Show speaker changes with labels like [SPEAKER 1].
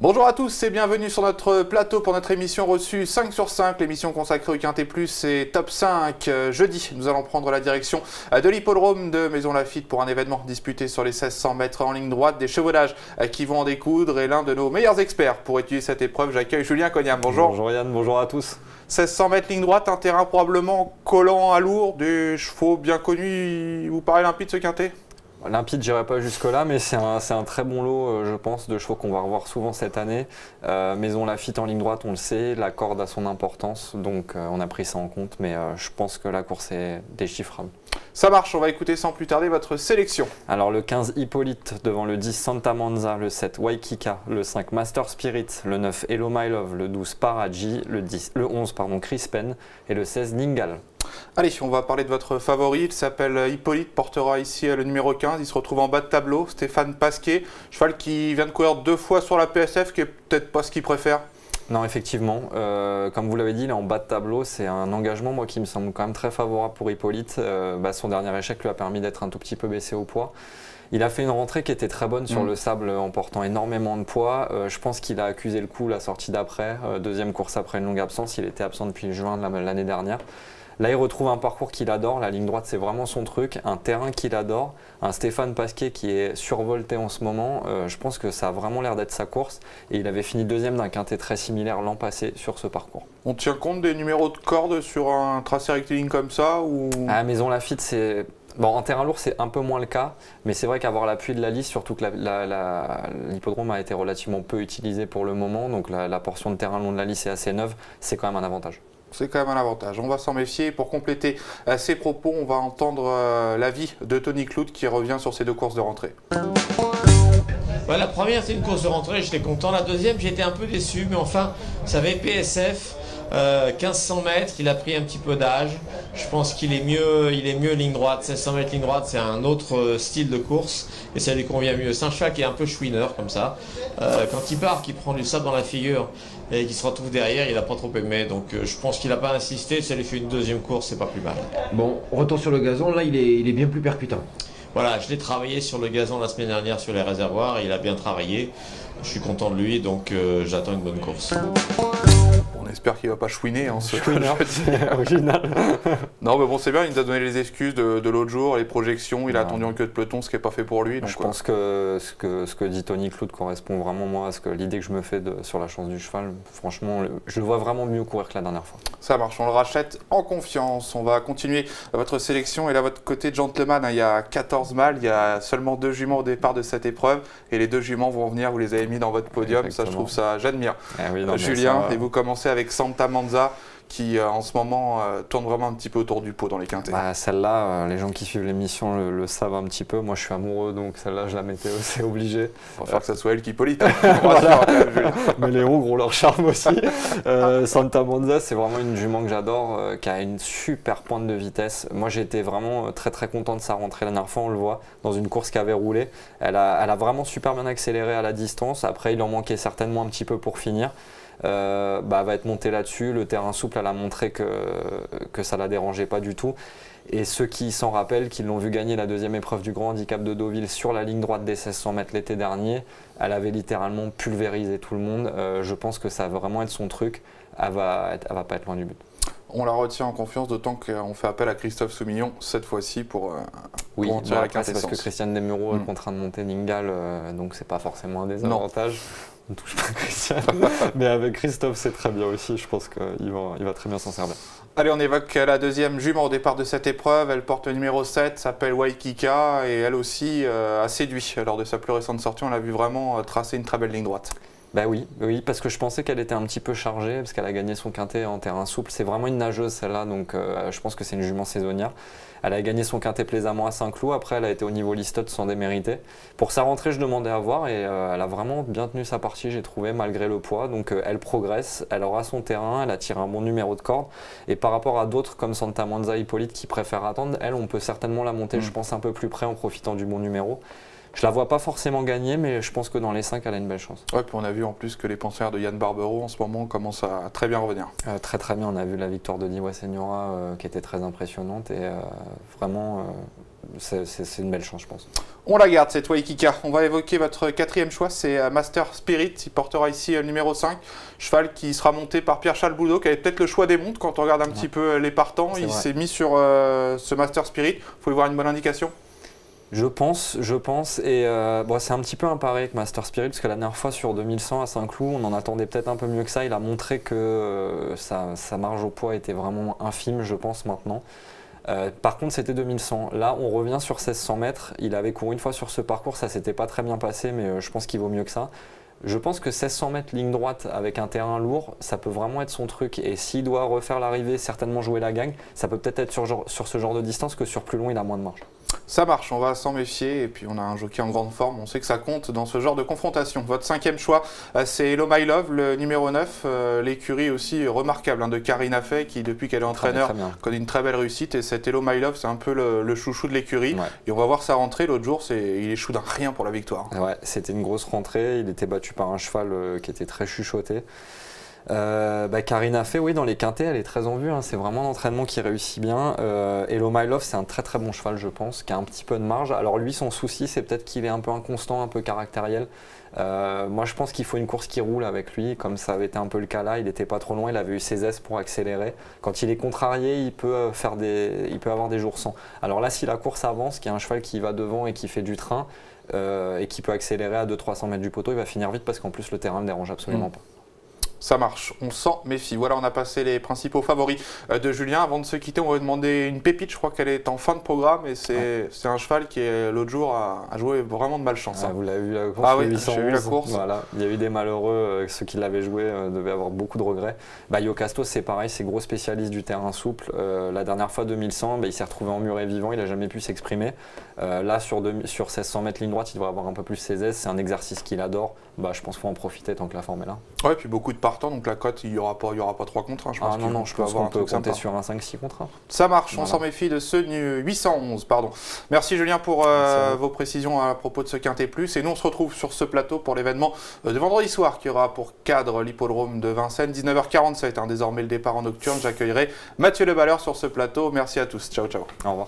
[SPEAKER 1] Bonjour à tous et bienvenue sur notre plateau pour notre émission reçue 5 sur 5, l'émission consacrée au Quintet Plus et Top 5. Jeudi, nous allons prendre la direction de l'hippodrome de Maison Lafitte pour un événement disputé sur les 1600 mètres en ligne droite, des chevaudages qui vont en découdre et l'un de nos meilleurs experts pour étudier cette épreuve, j'accueille Julien Cognam. Bonjour.
[SPEAKER 2] Bonjour Yann, bonjour à tous.
[SPEAKER 1] 1600 mètres ligne droite, un terrain probablement collant à lourd, des chevaux bien connus, il vous paraît limpide ce Quintet ?
[SPEAKER 2] Limpide, j'irai pas jusque-là, mais c'est un très bon lot, je pense, de chevaux qu'on va revoir souvent cette année. Maison Lafitte en ligne droite, on le sait, la corde a son importance, donc on a pris ça en compte, mais je pense que la course est déchiffrable.
[SPEAKER 1] Ça marche, on va écouter sans plus tarder votre sélection.
[SPEAKER 2] Alors le 15 Hippolyte devant le 10 Santa Manza, le 7 Waikika, le 5 Master Spirit, le 9 Hello My Love, le 12 Paraji, le 11 Crispen et le 16 Ningal.
[SPEAKER 1] Allez, on va parler de votre favori, il s'appelle Hippolyte, portera ici le numéro 15, il se retrouve en bas de tableau, Stéphane Pasquier, cheval qui vient de courir 2 fois sur la PSF, qui est peut-être pas ce qu'il préfère.
[SPEAKER 2] Non, effectivement, comme vous l'avez dit, il est en bas de tableau, c'est un engagement moi, qui me semble quand même très favorable pour Hippolyte. Son dernier échec lui a permis d'être un tout petit peu baissé au poids. Il a fait une rentrée qui était très bonne sur le sable en portant énormément de poids. Je pense qu'il a accusé le coup la sortie d'après, deuxième course après une longue absence, il était absent depuis juin de l'année dernière. Là, il retrouve un parcours qu'il adore, la ligne droite c'est vraiment son truc, un terrain qu'il adore, un Stéphane Pasquier qui est survolté en ce moment. Je pense que ça a vraiment l'air d'être sa course et il avait fini deuxième d'un quintet très similaire l'an passé sur ce parcours.
[SPEAKER 1] On tient compte des numéros de corde sur un tracé rectiligne comme ça ou...
[SPEAKER 2] À Maison Lafitte, c'est... Bon, en terrain lourd, c'est un peu moins le cas, mais c'est vrai qu'avoir l'appui de la lisse, surtout que l'hippodrome a été relativement peu utilisé pour le moment, donc la portion de terrain long de la lisse est assez neuve, c'est quand même un avantage.
[SPEAKER 1] C'est quand même un avantage. On va s'en méfier. Pour compléter ces propos, on va entendre l'avis de Tony Clout qui revient sur ces 2 courses de rentrée.
[SPEAKER 3] Ouais, la première, c'est une course de rentrée, j'étais content. La deuxième, j'étais un peu déçu, mais enfin, ça avait PSF. 1500 mètres, il a pris un petit peu d'âge. Je pense qu'il est mieux ligne droite. 1600 mètres ligne droite, c'est un autre style de course et ça lui convient mieux. C'est un cheval qui est un peu chouineur comme ça. Quand il part, qu'il prend du sable dans la figure et qu'il se retrouve derrière, il n'a pas trop aimé. Donc je pense qu'il n'a pas insisté. Ça lui fait une deuxième course, c'est pas plus mal.
[SPEAKER 4] Bon, retour sur le gazon, là il est bien plus percutant.
[SPEAKER 3] Voilà, je l'ai travaillé sur le gazon la semaine dernière sur les réservoirs. Il a bien travaillé. Je suis content de lui, donc j'attends une bonne course.
[SPEAKER 1] On espère qu'il ne va pas chouiner. Hein,
[SPEAKER 2] original.
[SPEAKER 1] Non, mais bon, c'est bien, il nous a donné les excuses de l'autre jour, les projections, il a attendu en queue de peloton, ce qui n'est pas fait pour lui. Donc,
[SPEAKER 2] je pense que ce que dit Tony Clout correspond vraiment moi à l'idée que je me fais sur la chance du cheval. Franchement, je le vois vraiment mieux courir que la dernière fois.
[SPEAKER 1] Ça marche, on le rachète en confiance. On va continuer votre sélection et là, votre côté de gentleman, il y a 14 mâles, il y a seulement 2 juments au départ de cette épreuve et les 2 juments vont venir, vous les avez mis dans votre podium. Exactement. Ça, je trouve ça, j'admire.
[SPEAKER 2] Oui,
[SPEAKER 1] Julien, et vous commencez avec Santa Manza qui en ce moment tourne vraiment un petit peu autour du pot dans les quintets.
[SPEAKER 2] Celle-là, les gens qui suivent l'émission le savent un petit peu. Moi, je suis amoureux, donc celle-là, je la mettais, c'est obligé.
[SPEAKER 1] Il va falloir que ça soit elle qui Hippolyte.
[SPEAKER 2] Voilà. Mais les Hongres ont leur charme aussi. Santa Manza, c'est vraiment une jument que j'adore, qui a une super pointe de vitesse. Moi, j'ai été vraiment très très content de sa rentrée la dernière fois, on le voit, dans une course qui avait roulé. Elle a vraiment super bien accéléré à la distance. Après, il en manquait certainement un petit peu pour finir. Va être montée là-dessus. Le terrain souple, elle a montré que ça ne la dérangeait pas du tout. Et ceux qui s'en rappellent, qui l'ont vu gagner la deuxième épreuve du Grand Handicap de Deauville sur la ligne droite des 1600 mètres l'été dernier, elle avait littéralement pulvérisé tout le monde. Je pense que ça va vraiment être son truc. Elle va pas être loin du but.
[SPEAKER 1] On la retient en confiance, d'autant qu'on fait appel à Christophe Soumillon cette fois-ci pour en tirer la quintessence.
[SPEAKER 2] Parce que Christiane Desmureaux est contraint de monter Ningal, donc c'est pas forcément un désavantage. On ne touche pas Christiane, mais avec Christophe c'est très bien aussi, je pense qu'il va très bien s'en servir.
[SPEAKER 1] Allez, on évoque la deuxième jument au départ de cette épreuve, elle porte le numéro 7, s'appelle Waikika et elle aussi a séduit. Lors de sa plus récente sortie, on l'a vu vraiment tracer une très belle ligne droite.
[SPEAKER 2] Bah oui, parce que je pensais qu'elle était un petit peu chargée, parce qu'elle a gagné son quintet en terrain souple. C'est vraiment une nageuse celle-là, donc je pense que c'est une jument saisonnière. Elle a gagné son quintet plaisamment à Saint-Cloud, après elle a été au niveau listed sans démériter. Pour sa rentrée, je demandais à voir et elle a vraiment bien tenu sa partie, j'ai trouvé, malgré le poids. Donc elle progresse, elle aura son terrain, elle a tiré un bon numéro de corde. Et par rapport à d'autres comme Santa Manza, Hippolyte qui préfèrent attendre, elle, on peut certainement la monter, je pense, un peu plus près en profitant du bon numéro. Je la vois pas forcément gagner, mais je pense que dans les 5, elle a une belle chance.
[SPEAKER 1] Ouais, puis on a vu en plus que les pensionnaires de Yann Barbero en ce moment commencent à très bien revenir.
[SPEAKER 2] Très bien, on a vu la victoire de Diwa Seniora qui était très impressionnante et vraiment c'est une belle chance je pense.
[SPEAKER 1] On la garde cette Waikika. On va évoquer votre 4e choix, c'est Master Spirit. Il portera ici le numéro 5, cheval qui sera monté par Pierre-Charles Boudot, qui avait peut-être le choix des montes quand on regarde un petit peu les partants. Il s'est mis sur ce Master Spirit. Il faut y voir une bonne indication.
[SPEAKER 2] Je pense, et bon, c'est un petit peu un pari avec Master Spirit, parce que la dernière fois sur 2100 à Saint-Cloud, on en attendait peut-être un peu mieux que ça. Il a montré que sa marge au poids était vraiment infime, je pense, maintenant. Par contre, c'était 2100. Là, on revient sur 1600 mètres. Il avait couru une fois sur ce parcours, ça s'était pas très bien passé, mais je pense qu'il vaut mieux que ça. Je pense que 1600 mètres ligne droite avec un terrain lourd, ça peut vraiment être son truc. Et s'il doit refaire l'arrivée, certainement jouer la gagne, ça peut peut-être être sur ce genre de distance que sur plus long, il a moins de marge.
[SPEAKER 1] Ça marche, on va s'en méfier. Et puis on a un jockey en grande forme, on sait que ça compte dans ce genre de confrontation. Votre 5e choix, c'est Hello My Love, le numéro 9. L'écurie aussi remarquable de Karina Fay, qui depuis qu'elle est entraîneur connaît une très belle réussite. Et cet Hello My Love, c'est un peu le chouchou de l'écurie. Ouais. Et on va voir sa rentrée l'autre jour, il échoue d'un rien pour la victoire.
[SPEAKER 2] Ouais, c'était une grosse rentrée. Il était battu par un cheval qui était très chuchoté. Karina Fay, oui, dans les quintets, elle est très en vue. C'est vraiment l'entraînement qui réussit bien. Hello My Love, c'est un très très bon cheval, je pense, qui a un petit peu de marge. Alors lui, son souci, c'est peut-être qu'il est un peu inconstant, un peu caractériel. Moi, je pense qu'il faut une course qui roule avec lui, comme ça avait été un peu le cas là. Il n'était pas trop loin, il avait eu ses aises pour accélérer. Quand il est contrarié, il peut avoir des jours sans. Alors là, si la course avance, qu'il y a un cheval qui va devant et qui fait du train et qui peut accélérer à 200-300 mètres du poteau, il va finir vite parce qu'en plus, le terrain ne le dérange absolument pas.
[SPEAKER 1] Ça marche, on s'en méfie. Voilà, on a passé les principaux favoris de Julien. Avant de se quitter, on va demander une pépite. Je crois qu'elle est en fin de programme et c'est un cheval qui, l'autre jour, a joué vraiment de malchance.
[SPEAKER 2] Vous l'avez vu la course?
[SPEAKER 1] Ah oui, j'ai vu la course.
[SPEAKER 2] Voilà. Il y a eu des malheureux, ceux qui l'avaient joué devaient avoir beaucoup de regrets. Yocastos, c'est pareil, c'est gros spécialiste du terrain souple. La dernière fois, 2100, il s'est retrouvé emmuré vivant, il n'a jamais pu s'exprimer. Là, sur 1600 mètres ligne droite, il devrait avoir un peu plus ses aises. C'est un exercice qu'il adore. Je pense qu'il faut en profiter tant que la forme est là.
[SPEAKER 1] Ouais, puis beaucoup de partants, donc la cote, il n'y aura pas 3 contre 1. Je pense
[SPEAKER 2] je pense qu'on peut compter sur un 5-6 contre 1.
[SPEAKER 1] Ça marche, on s'en méfie de ce 811. Pardon. Merci Julien pour vos précisions à propos de ce Quintet Plus. Et nous, on se retrouve sur ce plateau pour l'événement de vendredi soir qui aura pour cadre l'hippodrome de Vincennes. 19h47, désormais le départ en nocturne. J'accueillerai Mathieu Le Balleur sur ce plateau. Merci à tous. Ciao, ciao.
[SPEAKER 2] Au revoir.